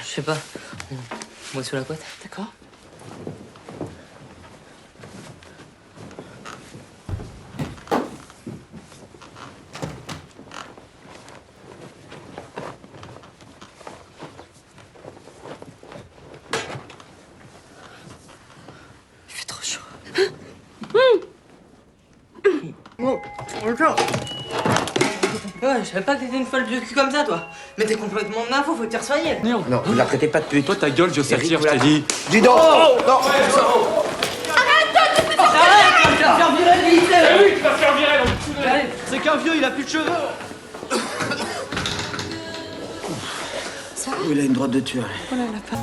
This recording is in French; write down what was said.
Je sais pas. Moi sous la couette. D'accord. Il fait trop chaud. Ouais, je savais pas que t'étais une folle de cul comme ça, toi. Mais t'es complètement de faut que t'y soigné. Non, vous la traitez pas de pute. Toi, ta gueule, je sais Eric, dire, vous je la- t'ai dit. Dis donc. Non. Arrête, tu vas me faire virer vite. Eh oui, tu vas faire virer, l'enculé. C'est qu'un vieux, il a plus de cheveux. Il a une droite de tueur. Oh là là, pas...